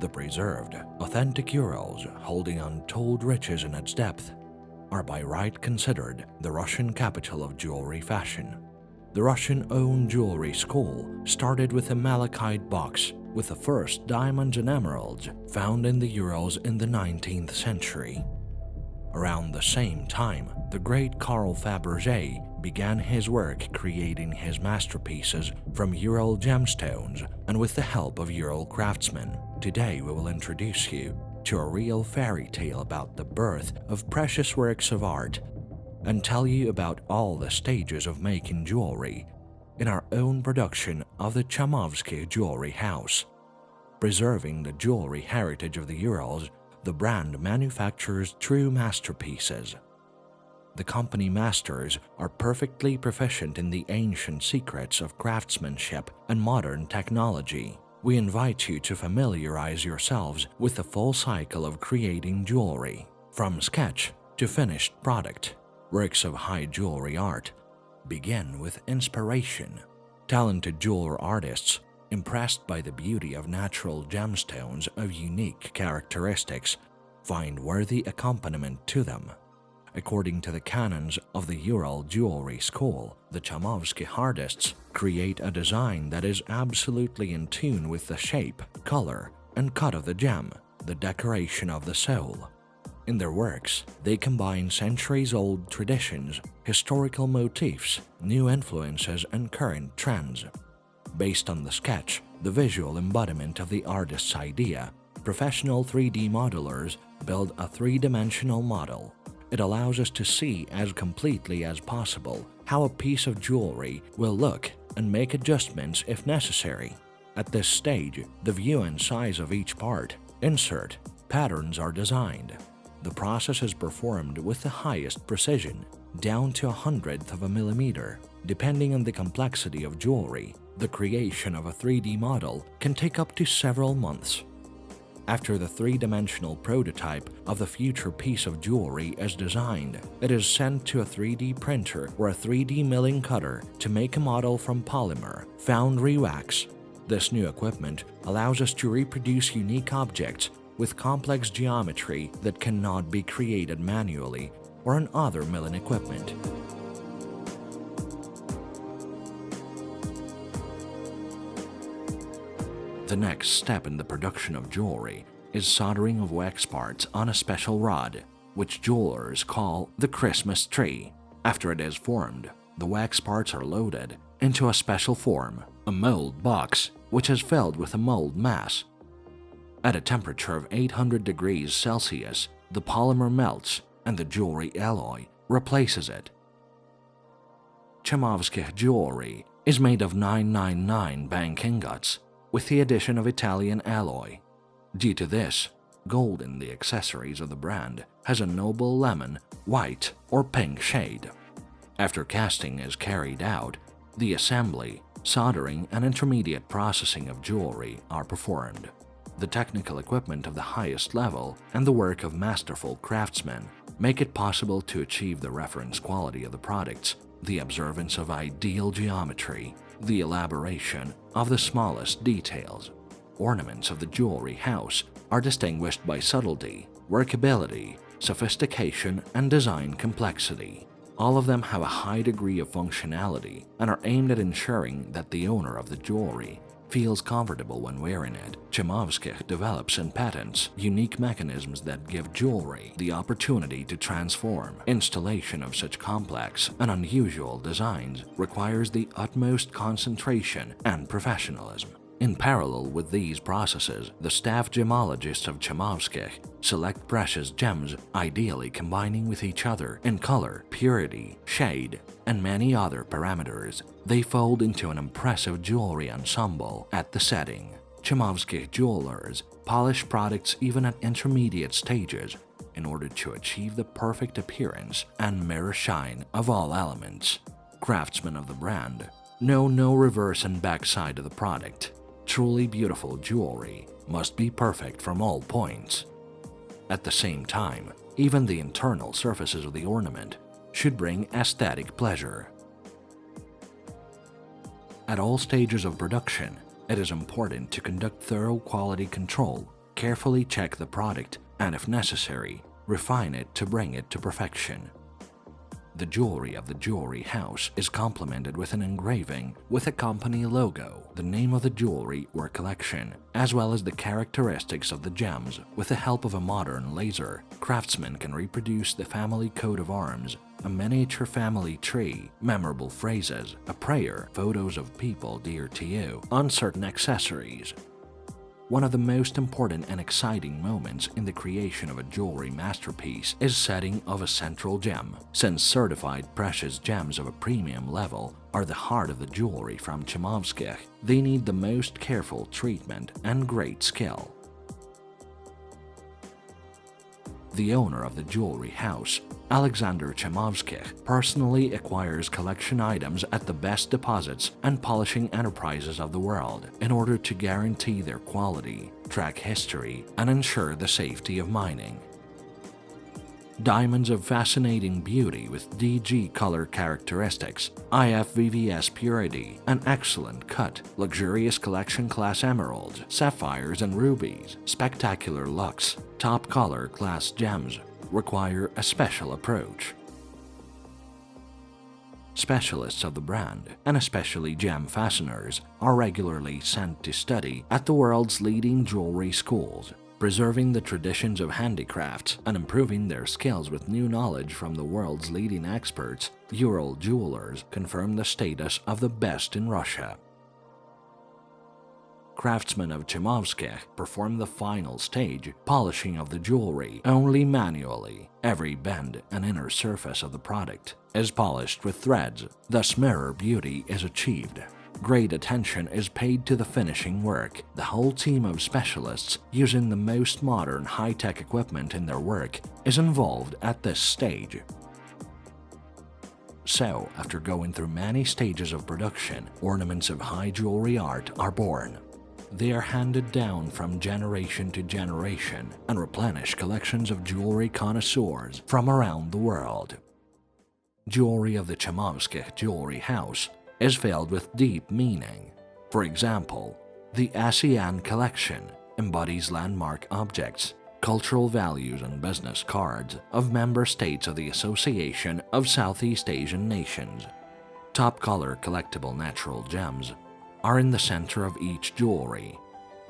The preserved, authentic Urals holding untold riches in its depth are by right considered the Russian capital of jewelry fashion. The Russian-owned jewelry school started with a malachite box with the first diamonds and emeralds found in the Urals in the 19th century. Around the same time, the great Carl Fabergé began his work creating his masterpieces from Ural gemstones, and with the help of Ural craftsmen, today we will introduce you to a real fairy tale about the birth of precious works of art and tell you about all the stages of making jewelry in our own production of the CHAMOVSKIKH Jewellery House. Preserving the jewelry heritage of the Urals, the brand manufactures true masterpieces. The company masters are perfectly proficient in the ancient secrets of craftsmanship and modern technology. We invite you to familiarize yourselves with the full cycle of creating jewelry, from sketch to finished product. Works of high jewelry art begin with inspiration. Talented jeweler artists, impressed by the beauty of natural gemstones of unique characteristics, find worthy accompaniment to them. According to the canons of the Ural Jewelry School, the CHAMOVSKIKH artists create a design that is absolutely in tune with the shape, color, and cut of the gem, the decoration of the soul. In their works, they combine centuries-old traditions, historical motifs, new influences, and current trends. Based on the sketch, the visual embodiment of the artist's idea, professional 3D modelers build a three-dimensional model. It allows us to see as completely as possible how a piece of jewelry will look and make adjustments if necessary. At this stage, the view and size of each part, insert, patterns are designed. The process is performed with the highest precision, down to 1/100th of a millimeter. Depending on the complexity of jewelry, the creation of a 3D model can take up to several months. After the three-dimensional prototype of the future piece of jewelry is designed, it is sent to a 3D printer or a 3D milling cutter to make a model from polymer, foundry wax. This new equipment allows us to reproduce unique objects with complex geometry that cannot be created manually or on other milling equipment. The next step in the production of jewelry is soldering of wax parts on a special rod, which jewelers call the Christmas tree. After it is formed, the wax parts are loaded into a special form, a mold box, which is filled with a mold mass. At a temperature of 800 degrees Celsius, the polymer melts and the jewelry alloy replaces it. CHAMOVSKIKH jewelry is made of 999 bank ingots with the addition of Italian alloy. Due to this, gold in the accessories of the brand has a noble lemon, white, or pink shade. After casting is carried out, the assembly, soldering, and intermediate processing of jewelry are performed. The technical equipment of the highest level and the work of masterful craftsmen make it possible to achieve the reference quality of the products, the observance of ideal geometry, the elaboration of the smallest details. Ornaments of the jewelry house are distinguished by subtlety, workability, sophistication, and design complexity. All of them have a high degree of functionality and are aimed at ensuring that the owner of the jewelry feels comfortable when wearing it. CHAMOVSKIKH develops and patents unique mechanisms that give jewelry the opportunity to transform. Installation of such complex and unusual designs requires the utmost concentration and professionalism. In parallel with these processes, the staff gemologists of CHAMOVSKIKH select precious gems, ideally combining with each other in color, purity, shade, and many other parameters. They fold into an impressive jewelry ensemble at the setting. CHAMOVSKIKH jewelers polish products even at intermediate stages in order to achieve the perfect appearance and mirror shine of all elements. Craftsmen of the brand know no reverse and backside of the product. Truly beautiful jewelry must be perfect from all points. At the same time, even the internal surfaces of the ornament should bring aesthetic pleasure. At all stages of production, it is important to conduct thorough quality control, carefully check the product and, if necessary, refine it to bring it to perfection. The jewelry of the jewelry house is complemented with an engraving with a company logo, the name of the jewelry or collection, as well as the characteristics of the gems. With the help of a modern laser, craftsmen can reproduce the family coat of arms, a miniature family tree, memorable phrases, a prayer, photos of people dear to you, on certain accessories. One of the most important and exciting moments in the creation of a jewelry masterpiece is setting of a central gem. Since certified precious gems of a premium level are the heart of the jewelry from CHAMOVSKIKH, they need the most careful treatment and great skill. The owner of the jewelry house, Alexander CHAMOVSKIKH, personally acquires collection items at the best deposits and polishing enterprises of the world in order to guarantee their quality, track history, and ensure the safety of mining. Diamonds of fascinating beauty with DG color characteristics, IFVVS purity, an excellent cut, luxurious collection class emeralds, sapphires and rubies, spectacular looks, top color class gems require a special approach. Specialists of the brand, and especially gem fasteners, are regularly sent to study at the world's leading jewelry schools, preserving the traditions of handicrafts and improving their skills with new knowledge from the world's leading experts. Ural jewelers confirm the status of the best in Russia. Craftsmen of CHAMOVSKIKH perform the final stage, polishing of the jewelry, only manually. Every bend and inner surface of the product is polished with threads, thus mirror beauty is achieved. Great attention is paid to the finishing work. The whole team of specialists, using the most modern high-tech equipment in their work, is involved at this stage. So, after going through many stages of production, ornaments of high jewelry art are born. They are handed down from generation to generation and replenish collections of jewelry connoisseurs from around the world. Jewelry of the CHAMOVSKIKH Jewellery House is filled with deep meaning. For example, the ASEAN collection embodies landmark objects, cultural values and business cards of member states of the Association of Southeast Asian Nations. Top color collectible natural gems are in the center of each jewelry.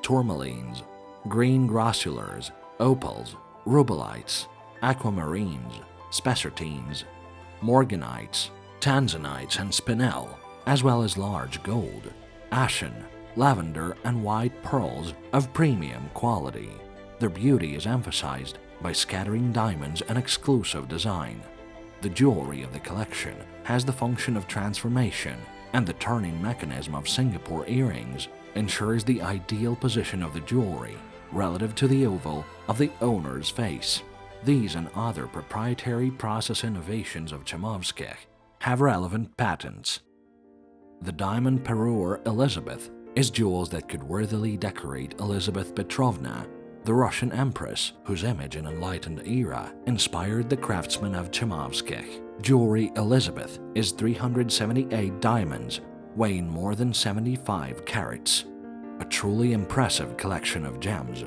Tourmalines, green grossulars, opals, rubellites, aquamarines, spessartines, morganites, tanzanites and spinel, as well as large gold, ashen, lavender and white pearls of premium quality. Their beauty is emphasized by scattering diamonds and exclusive design. The jewelry of the collection has the function of transformation, and the turning mechanism of Singapore earrings ensures the ideal position of the jewelry relative to the oval of the owner's face. These and other proprietary process innovations of CHAMOVSKIKH have relevant patents. The diamond parure Elizabeth is jewels that could worthily decorate Elizabeth Petrovna, the Russian empress whose image in enlightened era inspired the craftsmen of CHAMOVSKIKH. Jewelry Elizabeth is 378 diamonds, weighing more than 75 carats. A truly impressive collection of gems,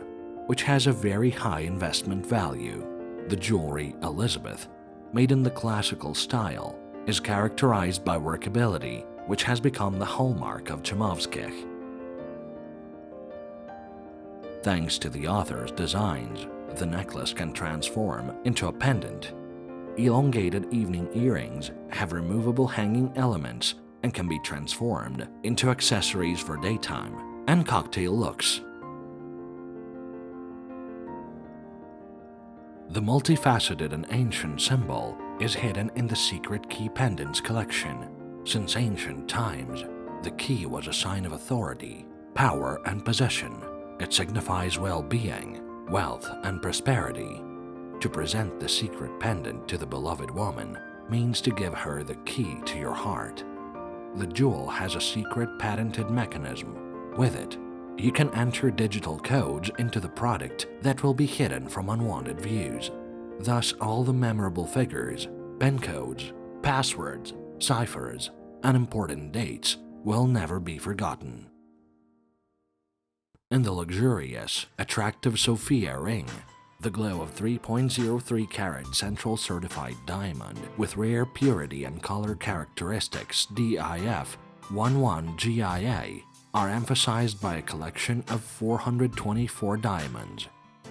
which has a very high investment value. The jewelry Elizabeth, made in the classical style, is characterized by workability, which has become the hallmark of CHAMOVSKIKH. Thanks to the author's designs, the necklace can transform into a pendant. Elongated evening earrings have removable hanging elements and can be transformed into accessories for daytime and cocktail looks. The multifaceted and ancient symbol is hidden in the secret key pendants collection. Since ancient times, the key was a sign of authority, power, and possession. It signifies well-being, wealth, and prosperity. To present the secret pendant to the beloved woman means to give her the key to your heart. The jewel has a secret patented mechanism. With it, you can enter digital codes into the product that will be hidden from unwanted views. Thus, all the memorable figures, PIN codes, passwords, ciphers, and important dates will never be forgotten. in the luxurious, attractive Sophia ring, the glow of 3.03 carat central certified diamond with rare purity and color characteristics DIF 11 GIA are emphasized by a collection of 424 diamonds.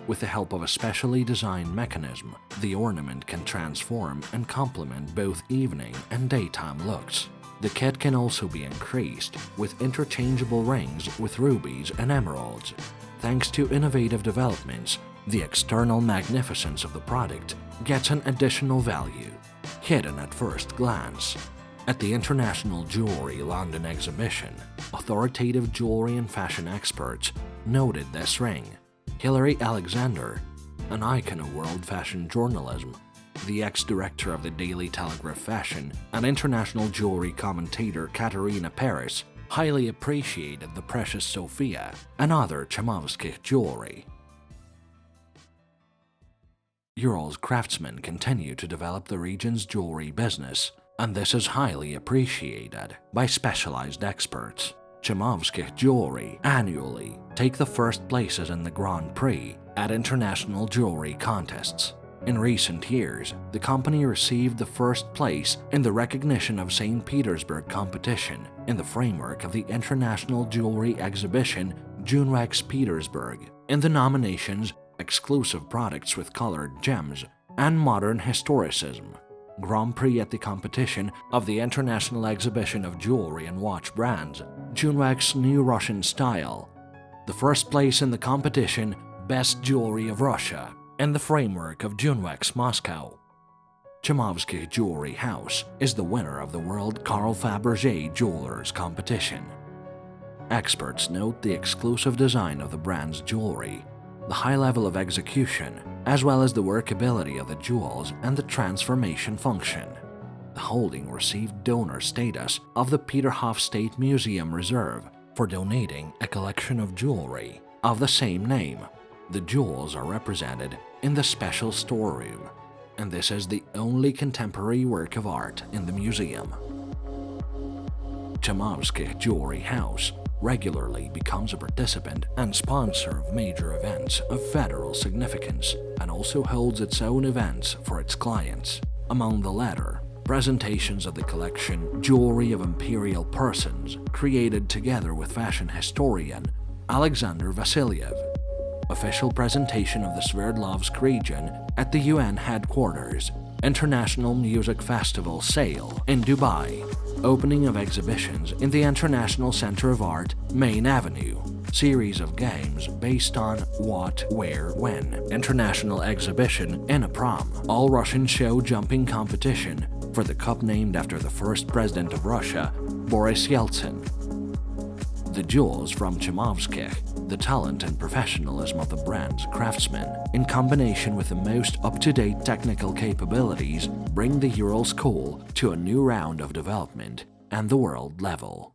With the help of a specially designed mechanism, the ornament can transform and complement both evening and daytime looks. The kit can also be increased with interchangeable rings with rubies and emeralds. Thanks to innovative developments, the external magnificence of the product gets an additional value, hidden at first glance. At the International Jewellery London exhibition, authoritative jewelry and fashion experts noted this ring. Hilary Alexander, an icon of world fashion journalism, the ex-director of the Daily Telegraph Fashion, and international jewelry commentator Katerina Paris highly appreciated the precious Sophia and other CHAMOVSKIKH jewelry. Ural's craftsmen continue to develop the region's jewelry business, and this is highly appreciated by specialized experts. CHAMOVSKIKH Jewellery annually take the first places in the Grand Prix at international jewelry contests. In recent years, the company received the first place in the Recognition of St. Petersburg competition in the framework of the International Jewelry Exhibition Junwax Petersburg in the nominations Exclusive Products with Colored Gems and Modern Historicism. Grand Prix at the competition of the International Exhibition of Jewelry and Watch Brands, Junwax New Russian Style. The first place in the competition Best Jewelry of Russia in the framework of Junwax Moscow. CHAMOVSKIKH Jewellery House is the winner of the World Carl Fabergé Jewelers Competition. Experts note the exclusive design of the brand's jewelry, the high level of execution, as well as the workability of the jewels and the transformation function. The holding received donor status of the Peterhof State Museum Reserve for donating a collection of jewelry of the same name. The jewels are represented in the special storeroom, and this is the only contemporary work of art in the museum. CHAMOVSKIKH Jewellery House regularly becomes a participant and sponsor of major events of federal significance and also holds its own events for its clients. Among the latter, presentations of the collection Jewelry of Imperial Persons, created together with fashion historian Alexander Vasilyev, official presentation of the Sverdlovsk region at the UN headquarters, International Music Festival Sale in Dubai, opening of exhibitions in the International Center of Art, Main Avenue, series of games based on what, where, when, international exhibition in a prom, all-Russian show jumping competition for the cup named after the first president of Russia, Boris Yeltsin. The jewels from CHAMOVSKIKH, the talent and professionalism of the brand's craftsmen, in combination with the most up-to-date technical capabilities, bring the Ural School to a new round of development and the world level.